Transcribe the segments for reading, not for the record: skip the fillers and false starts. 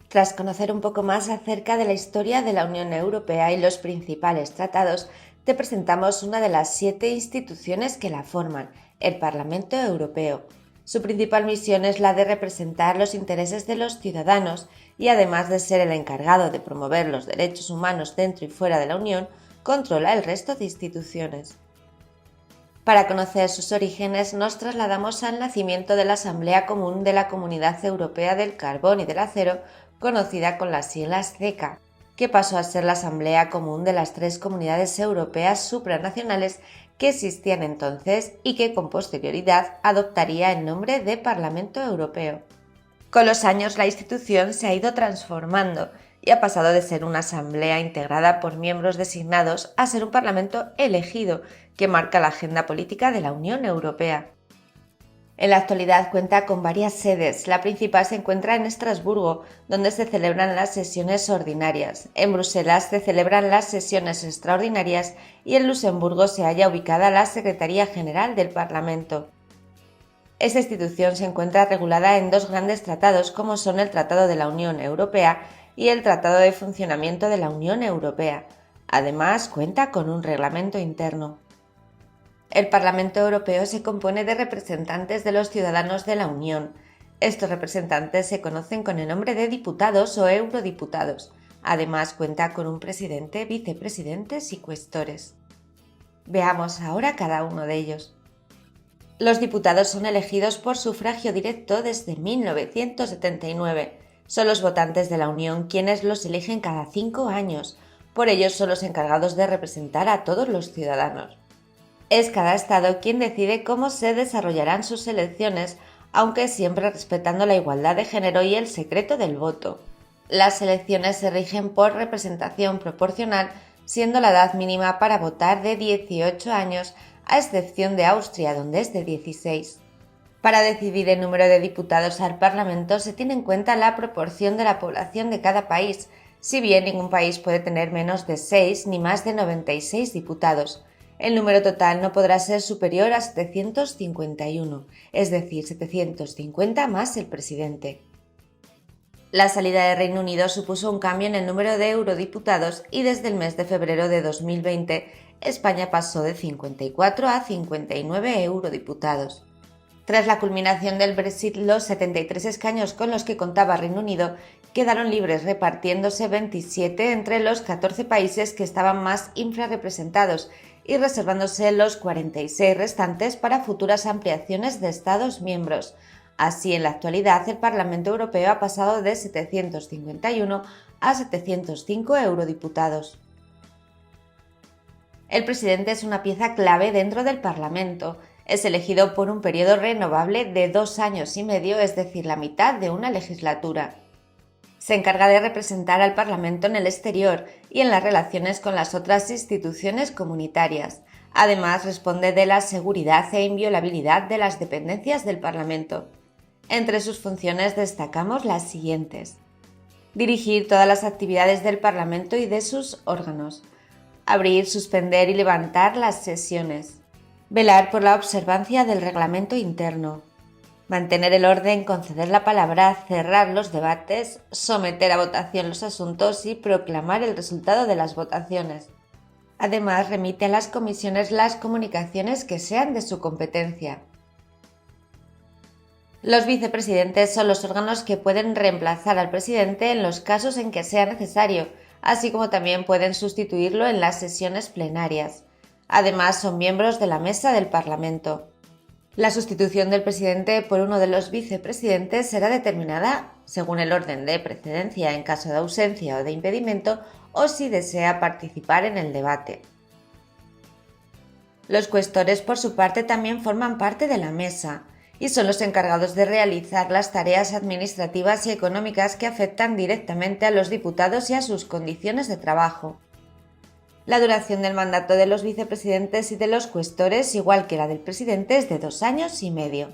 Tras conocer un poco más acerca de la historia de la Unión Europea y los principales tratados, te presentamos una de las 7 instituciones que la forman, el Parlamento Europeo. Su principal misión es la de representar los intereses de los ciudadanos y, además de ser el encargado de promover los derechos humanos dentro y fuera de la Unión, controla el resto de instituciones. Para conocer sus orígenes nos trasladamos al nacimiento de la Asamblea Común de la Comunidad Europea del Carbón y del Acero, conocida con las siglas CECA, que pasó a ser la Asamblea Común de las 3 comunidades europeas supranacionales que existían entonces y que con posterioridad adoptaría el nombre de Parlamento Europeo. Con los años la institución se ha ido transformando y ha pasado de ser una asamblea integrada por miembros designados a ser un parlamento elegido que marca la agenda política de la Unión Europea. En la actualidad cuenta con varias sedes. La principal se encuentra en Estrasburgo, donde se celebran las sesiones ordinarias. En Bruselas se celebran las sesiones extraordinarias y en Luxemburgo se halla ubicada la Secretaría General del Parlamento. Esta institución se encuentra regulada en 2 grandes tratados, como son el Tratado de la Unión Europea y el Tratado de Funcionamiento de la Unión Europea. Además, cuenta con un reglamento interno. El Parlamento Europeo se compone de representantes de los ciudadanos de la Unión. Estos representantes se conocen con el nombre de diputados o eurodiputados. Además, cuenta con un presidente, vicepresidentes y cuestores. Veamos ahora cada uno de ellos. Los diputados son elegidos por sufragio directo desde 1979. Son los votantes de la Unión quienes los eligen cada 5 años. Por ello son los encargados de representar a todos los ciudadanos. Es cada Estado quien decide cómo se desarrollarán sus elecciones, aunque siempre respetando la igualdad de género y el secreto del voto. Las elecciones se rigen por representación proporcional, siendo la edad mínima para votar de 18 años, a excepción de Austria, donde es de 16. Para decidir el número de diputados al Parlamento se tiene en cuenta la proporción de la población de cada país, si bien ningún país puede tener menos de 6 ni más de 96 diputados. El número total no podrá ser superior a 751, es decir, 750 más el presidente. La salida del Reino Unido supuso un cambio en el número de eurodiputados y desde el mes de febrero de 2020 España pasó de 54 a 59 eurodiputados. Tras la culminación del Brexit, los 73 escaños con los que contaba Reino Unido quedaron libres, repartiéndose 27 entre los 14 países que estaban más infrarrepresentados y reservándose los 46 restantes para futuras ampliaciones de Estados miembros. Así, en la actualidad, el Parlamento Europeo ha pasado de 751 a 705 eurodiputados. El presidente es una pieza clave dentro del Parlamento. Es elegido por un periodo renovable de 2 años y medio, es decir, la mitad de una legislatura. Se encarga de representar al Parlamento en el exterior y en las relaciones con las otras instituciones comunitarias. Además, responde de la seguridad e inviolabilidad de las dependencias del Parlamento. Entre sus funciones destacamos las siguientes: dirigir todas las actividades del Parlamento y de sus órganos, abrir, suspender y levantar las sesiones, velar por la observancia del reglamento interno, mantener el orden, conceder la palabra, cerrar los debates, someter a votación los asuntos y proclamar el resultado de las votaciones. Además, remite a las comisiones las comunicaciones que sean de su competencia. Los vicepresidentes son los órganos que pueden reemplazar al presidente en los casos en que sea necesario, así como también pueden sustituirlo en las sesiones plenarias. Además, son miembros de la mesa del Parlamento. La sustitución del presidente por uno de los vicepresidentes será determinada según el orden de precedencia en caso de ausencia o de impedimento o si desea participar en el debate. Los cuestores, por su parte, también forman parte de la mesa y son los encargados de realizar las tareas administrativas y económicas que afectan directamente a los diputados y a sus condiciones de trabajo. La duración del mandato de los vicepresidentes y de los cuestores, igual que la del presidente, es de 2 años y medio.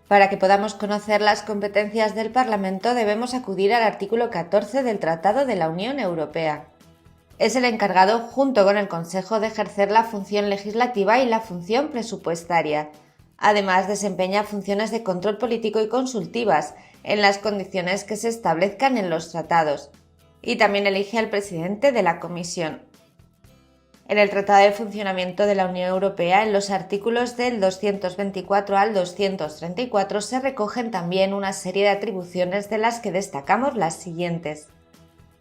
Para que podamos conocer las competencias del Parlamento debemos acudir al artículo 14 del Tratado de la Unión Europea. Es el encargado, junto con el Consejo, de ejercer la función legislativa y la función presupuestaria. Además, desempeña funciones de control político y consultivas, en las condiciones que se establezcan en los tratados, y también elige al presidente de la Comisión. En el Tratado de Funcionamiento de la Unión Europea, en los artículos del 224 al 234, se recogen también una serie de atribuciones de las que destacamos las siguientes.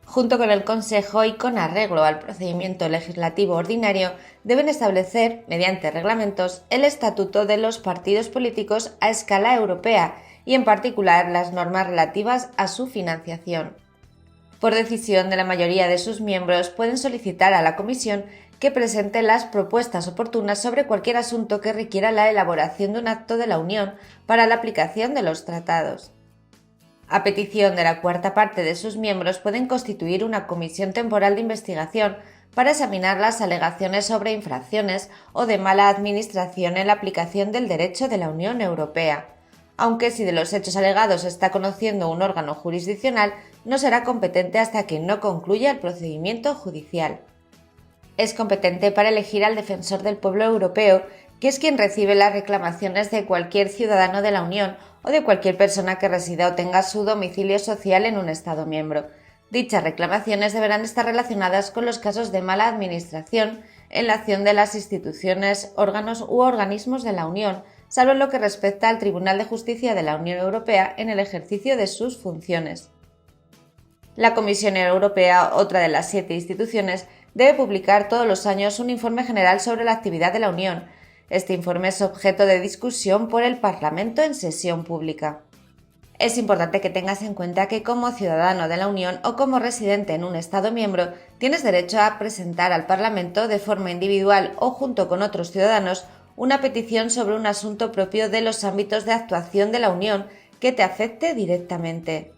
Junto con el Consejo y con arreglo al procedimiento legislativo ordinario, deben establecer, mediante reglamentos, el estatuto de los partidos políticos a escala europea y, en particular, las normas relativas a su financiación. Por decisión de la mayoría de sus miembros, pueden solicitar a la Comisión que presente las propuestas oportunas sobre cualquier asunto que requiera la elaboración de un acto de la Unión para la aplicación de los tratados. A petición de la cuarta parte de sus miembros, pueden constituir una comisión temporal de investigación para examinar las alegaciones sobre infracciones o de mala administración en la aplicación del derecho de la Unión Europea, aunque si de los hechos alegados está conociendo un órgano jurisdiccional, no será competente hasta que no concluya el procedimiento judicial. Es competente para elegir al defensor del pueblo europeo, que es quien recibe las reclamaciones de cualquier ciudadano de la Unión o de cualquier persona que resida o tenga su domicilio social en un Estado miembro. Dichas reclamaciones deberán estar relacionadas con los casos de mala administración en la acción de las instituciones, órganos u organismos de la Unión, salvo en lo que respecta al Tribunal de Justicia de la Unión Europea en el ejercicio de sus funciones. La Comisión Europea, otra de las 7 instituciones, debe publicar todos los años un informe general sobre la actividad de la Unión. Este informe es objeto de discusión por el Parlamento en sesión pública. Es importante que tengas en cuenta que como ciudadano de la Unión o como residente en un Estado miembro, tienes derecho a presentar al Parlamento de forma individual o junto con otros ciudadanos una petición sobre un asunto propio de los ámbitos de actuación de la Unión que te afecte directamente.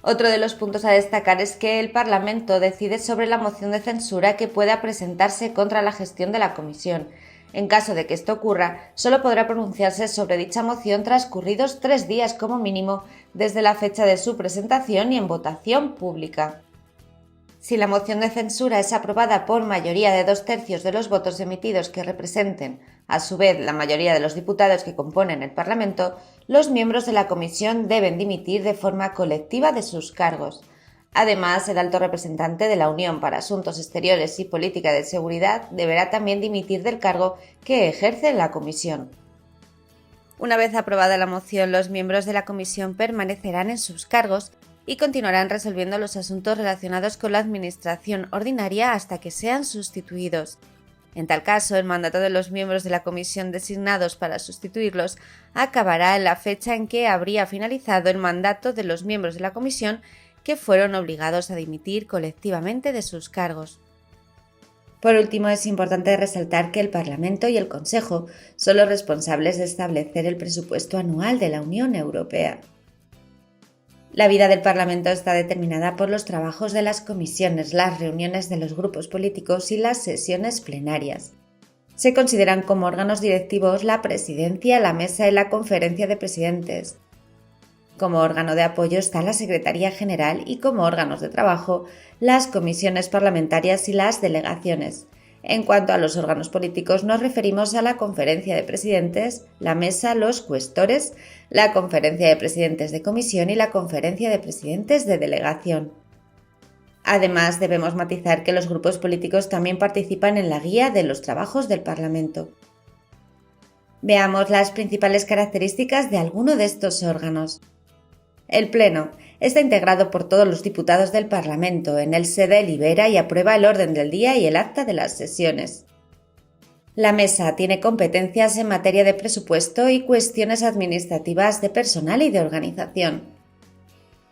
Otro de los puntos a destacar es que el Parlamento decide sobre la moción de censura que pueda presentarse contra la gestión de la Comisión. En caso de que esto ocurra, solo podrá pronunciarse sobre dicha moción transcurridos 3 días como mínimo desde la fecha de su presentación y en votación pública. Si la moción de censura es aprobada por mayoría de 2/3 de los votos emitidos que representen, a su vez, la mayoría de los diputados que componen el Parlamento, los miembros de la Comisión deben dimitir de forma colectiva de sus cargos. Además, el alto representante de la Unión para Asuntos Exteriores y Política de Seguridad deberá también dimitir del cargo que ejerce en la Comisión. Una vez aprobada la moción, los miembros de la Comisión permanecerán en sus cargos y continuarán resolviendo los asuntos relacionados con la administración ordinaria hasta que sean sustituidos. En tal caso, el mandato de los miembros de la Comisión designados para sustituirlos acabará en la fecha en que habría finalizado el mandato de los miembros de la Comisión que fueron obligados a dimitir colectivamente de sus cargos. Por último, es importante resaltar que el Parlamento y el Consejo son los responsables de establecer el presupuesto anual de la Unión Europea. La vida del Parlamento está determinada por los trabajos de las comisiones, las reuniones de los grupos políticos y las sesiones plenarias. Se consideran como órganos directivos la Presidencia, la Mesa y la Conferencia de Presidentes. Como órgano de apoyo está la Secretaría General y como órganos de trabajo las comisiones parlamentarias y las delegaciones. En cuanto a los órganos políticos, nos referimos a la Conferencia de Presidentes, la Mesa, los Cuestores, la Conferencia de Presidentes de Comisión y la Conferencia de Presidentes de Delegación. Además, debemos matizar que los grupos políticos también participan en la guía de los trabajos del Parlamento. Veamos las principales características de alguno de estos órganos. El Pleno está integrado por todos los diputados del Parlamento. En él se delibera y aprueba el orden del día y el acta de las sesiones. La Mesa tiene competencias en materia de presupuesto y cuestiones administrativas de personal y de organización.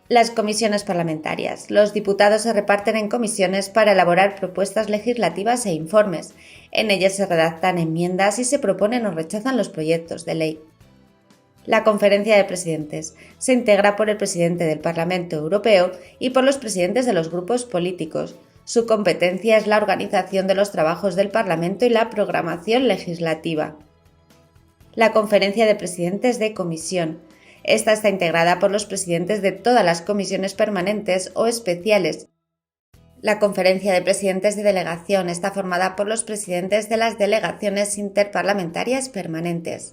Las comisiones parlamentarias. Los diputados se reparten en comisiones para elaborar propuestas legislativas e informes. En ellas se redactan enmiendas y se proponen o rechazan los proyectos de ley. La Conferencia de Presidentes se integra por el presidente del Parlamento Europeo y por los presidentes de los grupos políticos. Su competencia es la organización de los trabajos del Parlamento y la programación legislativa. La Conferencia de Presidentes de Comisión. Esta está integrada por los presidentes de todas las comisiones permanentes o especiales. La Conferencia de Presidentes de Delegación está formada por los presidentes de las delegaciones interparlamentarias permanentes.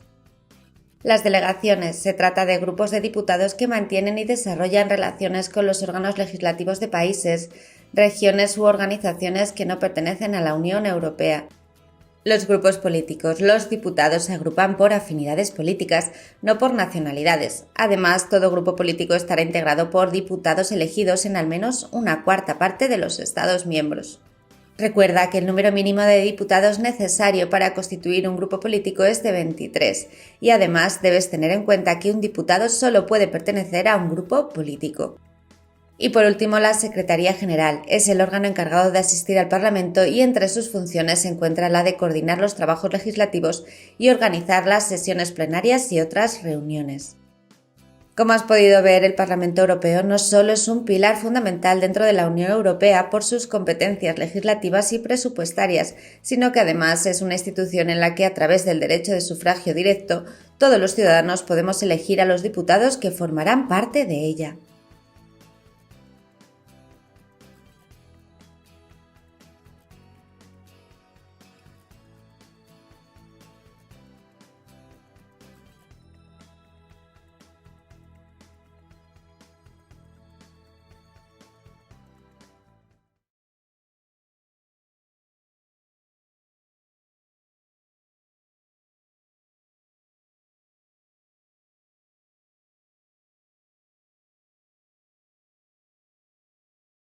Las delegaciones. Se trata de grupos de diputados que mantienen y desarrollan relaciones con los órganos legislativos de países, regiones u organizaciones que no pertenecen a la Unión Europea. Los grupos políticos. Los diputados se agrupan por afinidades políticas, no por nacionalidades. Además, todo grupo político estará integrado por diputados elegidos en al menos una cuarta parte de los Estados miembros. Recuerda que el número mínimo de diputados necesario para constituir un grupo político es de 23 y además debes tener en cuenta que un diputado solo puede pertenecer a un grupo político. Y por último, la Secretaría General es el órgano encargado de asistir al Parlamento y entre sus funciones se encuentra la de coordinar los trabajos legislativos y organizar las sesiones plenarias y otras reuniones. Como has podido ver, el Parlamento Europeo no solo es un pilar fundamental dentro de la Unión Europea por sus competencias legislativas y presupuestarias, sino que además es una institución en la que a través del derecho de sufragio directo, todos los ciudadanos podemos elegir a los diputados que formarán parte de ella.